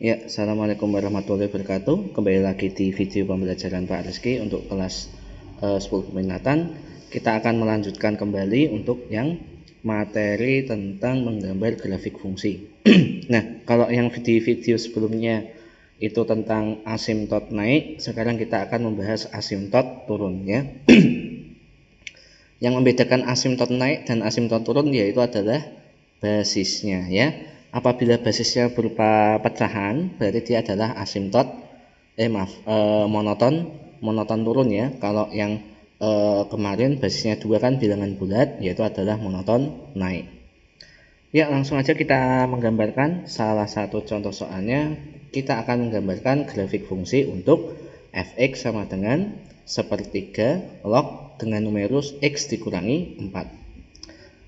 Ya, assalamualaikum warahmatullahi wabarakatuh. Kembali lagi di video pembelajaran Pak Rizky untuk kelas 10 peminatan. Kita akan melanjutkan kembali untuk yang materi tentang menggambar grafik fungsi. Nah, kalau yang video sebelumnya itu tentang asimtot naik, sekarang kita akan membahas asimtot turun ya. Yang membedakan asimtot naik dan asimtot turun yaitu adalah basisnya ya. Apabila basisnya berupa pecahan, berarti dia adalah asimtot monoton turun ya. Kalau yang kemarin basisnya 2 kan bilangan bulat, yaitu adalah monoton naik. Ya, langsung aja kita menggambarkan salah satu contoh soalnya. Kita akan menggambarkan grafik fungsi untuk fx sama dengan sepertiga log dengan numerus x dikurangi 4.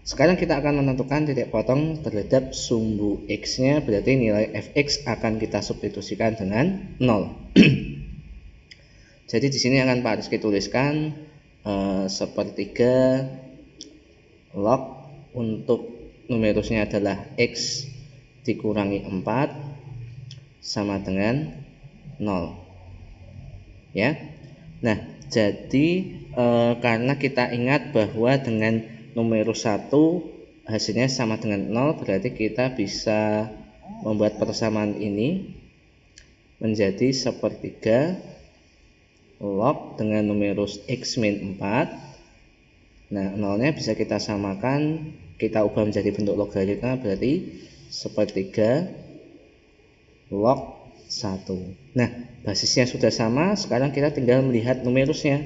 Sekarang kita akan menentukan titik potong terhadap sumbu x-nya, berarti nilai fx akan kita substitusikan dengan 0. Jadi di sini akan Pak Rizky tuliskan sepertiga log untuk numerusnya adalah x dikurangi 4 sama dengan 0. Ya. Nah, jadi karena kita ingat bahwa dengan numerus 1 hasilnya sama dengan 0, berarti kita bisa membuat persamaan ini menjadi sepertiga log dengan numerus x min 4. Nah, 0-nya bisa kita samakan, kita ubah menjadi bentuk logaritma, berarti sepertiga log 1. Nah, basisnya sudah sama, sekarang kita tinggal melihat numerusnya,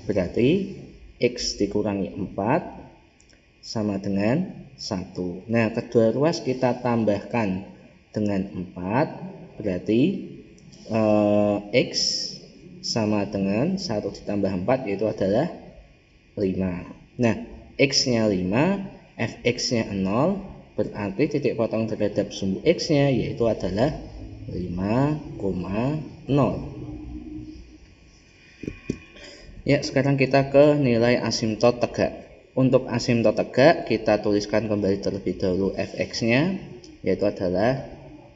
berarti x dikurangi 4 sama dengan 1. Nah, kedua ruas kita tambahkan dengan 4, berarti x sama dengan 1 ditambah 4 yaitu adalah 5. Nah, x-nya 5, fx-nya 0, berarti titik potong terhadap sumbu x-nya yaitu adalah 5,0. Ya, sekarang kita ke nilai asimtot tegak. Untuk asimtot tegak kita tuliskan kembali terlebih dahulu fx-nya, yaitu adalah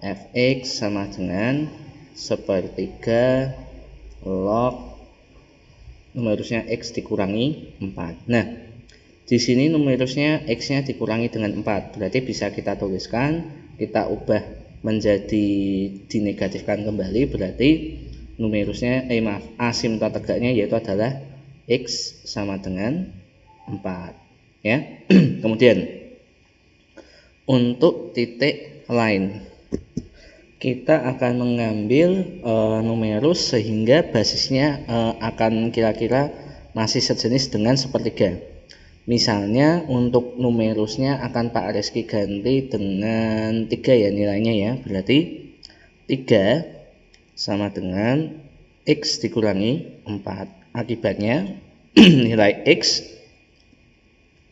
fx sama dengan sepertiga log numerusnya x dikurangi 4. Nah, di sini numerusnya x-nya dikurangi dengan 4, berarti bisa kita tuliskan, kita ubah menjadi dinegatifkan kembali, berarti numerusnya asimtot tegaknya yaitu adalah x sama dengan 4 ya. Kemudian untuk titik lain kita akan mengambil numerus sehingga basisnya akan kira-kira masih sejenis dengan sepertiga. Misalnya untuk numerusnya akan Pak Rizky ganti dengan 3 ya nilainya ya, berarti 3 sama dengan x dikurangi 4. Akibatnya nilai x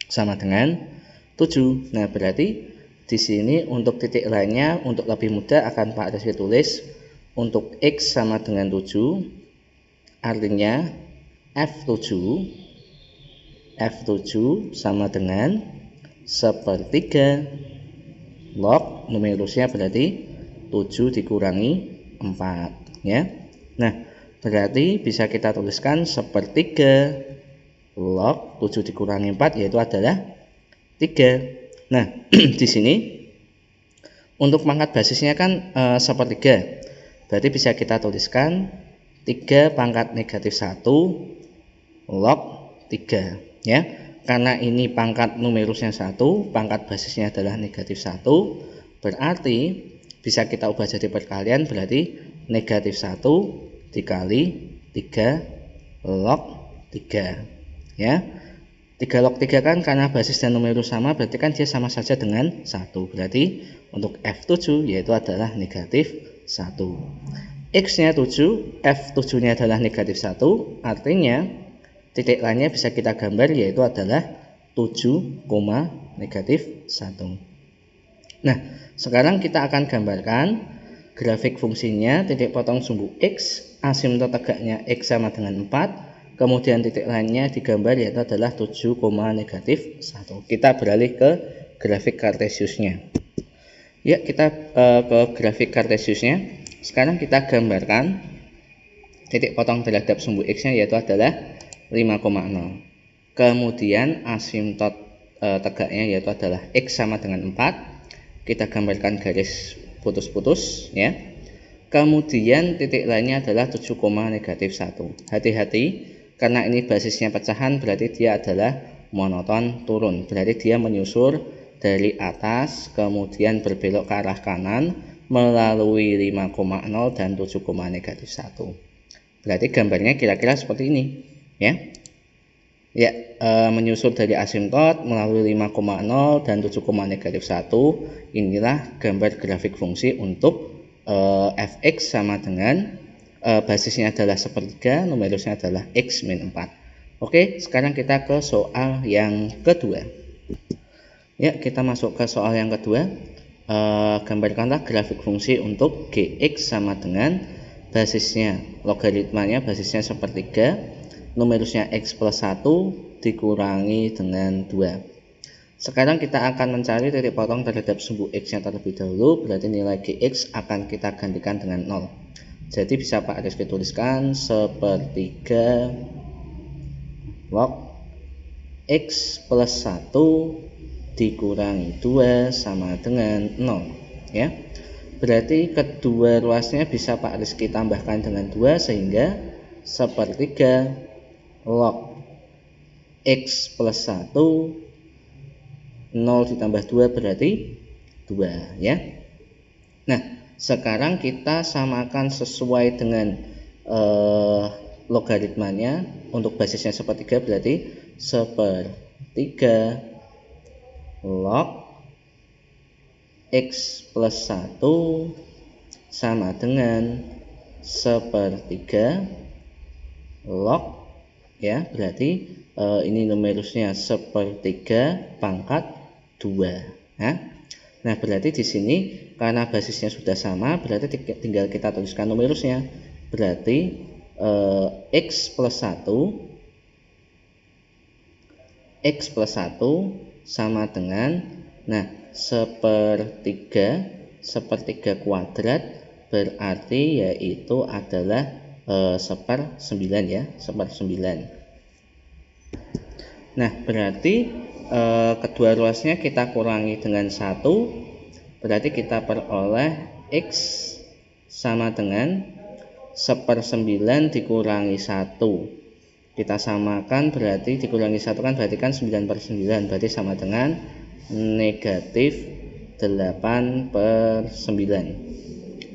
sama dengan 7. Nah, berarti di sini untuk titik lainnya untuk lebih mudah akan Pak Rizky tulis untuk x sama dengan 7, artinya F7 sama dengan sepertiga log numerusnya berarti 7 dikurangi 4 ya. Nah, berarti bisa kita tuliskan sepertiga log 7 dikurangi 4 yaitu adalah 3. Nah, di sini untuk pangkat basisnya kan sepertiga, berarti bisa kita tuliskan 3 pangkat negatif 1 log 3 ya. Karena ini pangkat numerusnya 1, pangkat basisnya adalah negatif 1, berarti bisa kita ubah jadi perkalian, berarti negatif 1 dikali 3 log 3 ya. 3 log 3 kan karena basis dan numerus sama, berarti kan dia sama saja dengan 1, berarti untuk F7 yaitu adalah negatif 1. X nya 7, F7 nya adalah negatif 1, artinya titik lainnya bisa kita gambar yaitu adalah 7, negatif 1. Nah, sekarang kita akan gambarkan grafik fungsinya titik potong sumbu x, asimtot tegaknya x sama dengan 4, kemudian titik lainnya digambar yaitu adalah 7, negatif 1. Kita beralih ke grafik kartesiusnya. Ya, kita ke grafik kartesiusnya. Sekarang kita gambarkan titik potong terhadap sumbu X-nya, yaitu adalah 5,0. Kemudian asimtot tegaknya yaitu adalah X sama dengan 4. Kita gambarkan garis putus-putus ya. Kemudian titik lainnya adalah 7, -1. Hati-hati, karena ini basisnya pecahan berarti dia adalah monoton turun. Berarti dia menyusur dari atas kemudian berbelok ke arah kanan melalui 5,0 dan 7, -1. Berarti gambarnya kira-kira seperti ini ya. Ya, menyusul dari asimtot melalui 5,0 dan 7, -1. Inilah gambar grafik fungsi untuk fx sama dengan basisnya adalah sepertiga, numerusnya adalah x min 4. Oke, sekarang kita ke soal yang kedua. Ya, kita masuk ke soal yang kedua. Gambarkanlah grafik fungsi untuk gx sama dengan basisnya, logaritmanya basisnya sepertiga, numerusnya x plus 1 dikurangi dengan 2. Sekarang kita akan mencari titik potong terhadap sumbu x nya terlebih dahulu. Berarti nilai gx akan kita gantikan dengan 0. Jadi bisa Pak Rizky tuliskan sepertiga log x plus 1 dikurangi 2 sama dengan 0 ya. Berarti kedua ruasnya bisa Pak Rizky tambahkan dengan 2 sehingga sepertiga log x plus 1 0 ditambah 2 berarti 2 ya. Nah, sekarang kita samakan sesuai dengan logaritmanya. Untuk basisnya sepertiga berarti sepertiga log x plus 1 sama dengan sepertiga log ya, berarti ini numerusnya sepertiga pangkat 2 ya. Nah, berarti di sini karena basisnya sudah sama berarti tinggal kita tuliskan numerusnya. Berarti x plus 1 sama dengan sepertiga kuadrat berarti yaitu adalah 1/9 ya, 1/9. Nah, berarti kedua ruasnya kita kurangi dengan 1, berarti kita peroleh x sama dengan 1/9 dikurangi 1. Kita samakan berarti dikurangi 1 kan berarti kan 9/9, berarti sama dengan negatif 8/9.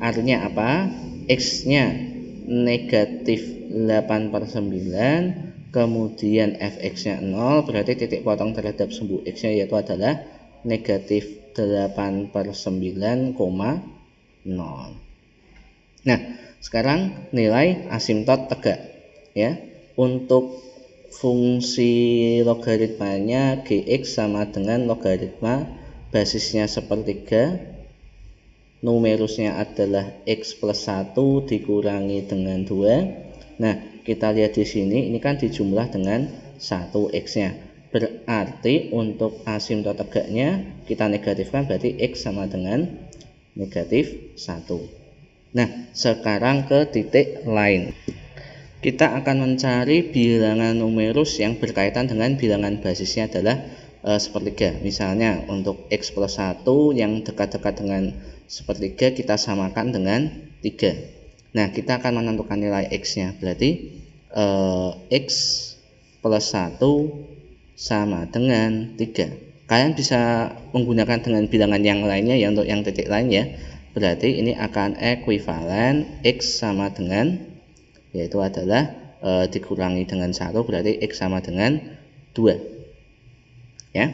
Artinya apa? X nya negatif 8/9, kemudian fx nya 0, berarti titik potong terhadap sumbu x nya yaitu adalah negatif 8/9,0. Nah, sekarang nilai asimtot tegak ya. Untuk fungsi logaritmanya gx sama dengan logaritma basisnya sepertiga, numerusnya adalah x plus 1 dikurangi dengan 2. Nah, kita lihat di sini ini kan dijumlah dengan 1 x-nya. Berarti untuk asimtot tegaknya kita negatifkan, berarti x sama dengan negatif 1. Nah, sekarang ke titik lain. Kita akan mencari bilangan numerus yang berkaitan dengan bilangan basisnya adalah sepertiga. Misalnya untuk x plus 1 yang dekat-dekat dengan sepertiga kita samakan dengan 3. Nah, kita akan menentukan nilai x-nya. Berarti x plus 1 sama dengan 3. Kalian bisa menggunakan dengan bilangan yang lainnya ya untuk yang titik lain ya. Berarti ini akan ekuivalen x sama dengan, yaitu adalah dikurangi dengan 1, berarti x sama dengan 2 ya.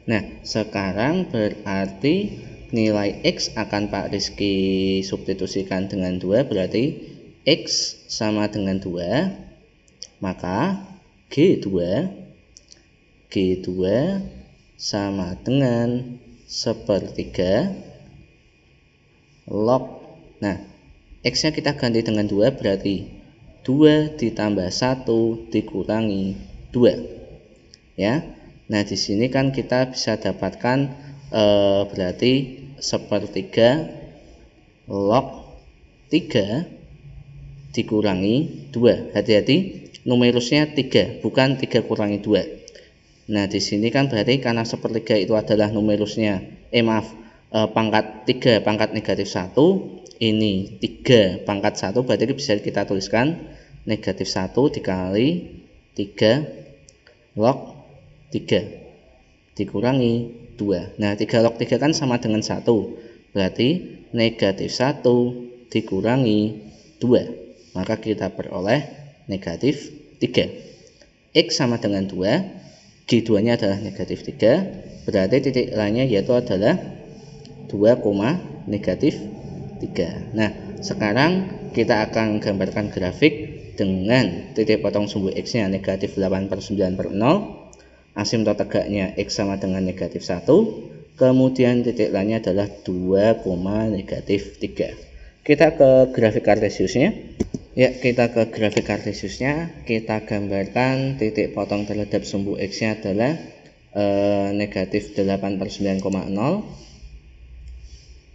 Nah, sekarang berarti nilai x akan Pak Rizky substitusikan dengan 2, berarti x sama dengan 2, maka G2 sama dengan sepertiga log. Nah, x nya kita ganti dengan 2, berarti 2 ditambah 1 dikurangi 2 ya. Nah, di sini kan kita bisa dapatkan berarti sepertiga log 3 dikurangi 2. Hati-hati, numerusnya 3, bukan 3 kurangi 2. Nah, di sini kan berarti karena sepertiga itu adalah numerusnya, pangkat 3 pangkat negatif 1, ini 3 pangkat 1, berarti bisa kita tuliskan negatif 1 dikali 3 log 3 dikurangi 2. Nah, 3 log 3 kan sama dengan 1, berarti negatif 1 dikurangi 2, maka kita peroleh negatif 3. X sama dengan 2, G2 nya adalah negatif 3, berarti titik lainnya yaitu adalah 2, negatif 3. Nah, sekarang kita akan gambarkan grafik dengan titik potong sumbu X nya negatif 8/9/0, asimtot tegaknya X sama dengan negatif 1, kemudian titik lainnya adalah 2, negatif 3. Kita ke grafik kartesiusnya. Ya, kita ke grafik kartesiusnya, kita gambarkan titik potong terhadap sumbu X-nya adalah negatif 8/9,0.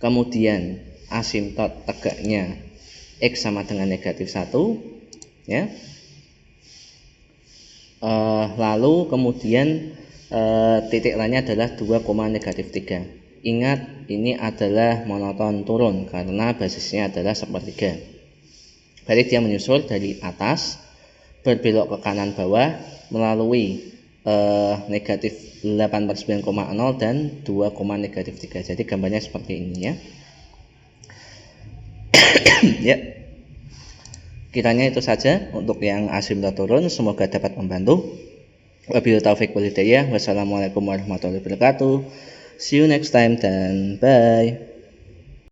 Kemudian asimtot tegaknya X sama dengan negatif 1, ya. Lalu kemudian titik lainnya adalah 2, negatif 3. Ingat, ini adalah monoton turun karena basisnya adalah sepertiga. Berarti dia menyusul dari atas, berbelok ke kanan bawah melalui negatif 8/9,0 dan 2, negatif 3. Jadi gambarnya seperti ini, ya. Ya, kiranya itu saja untuk yang asimtot turun, semoga dapat membantu. Wabillahi taufiq wal hidayah. Wassalamualaikum warahmatullahi wabarakatuh. See you next time dan bye.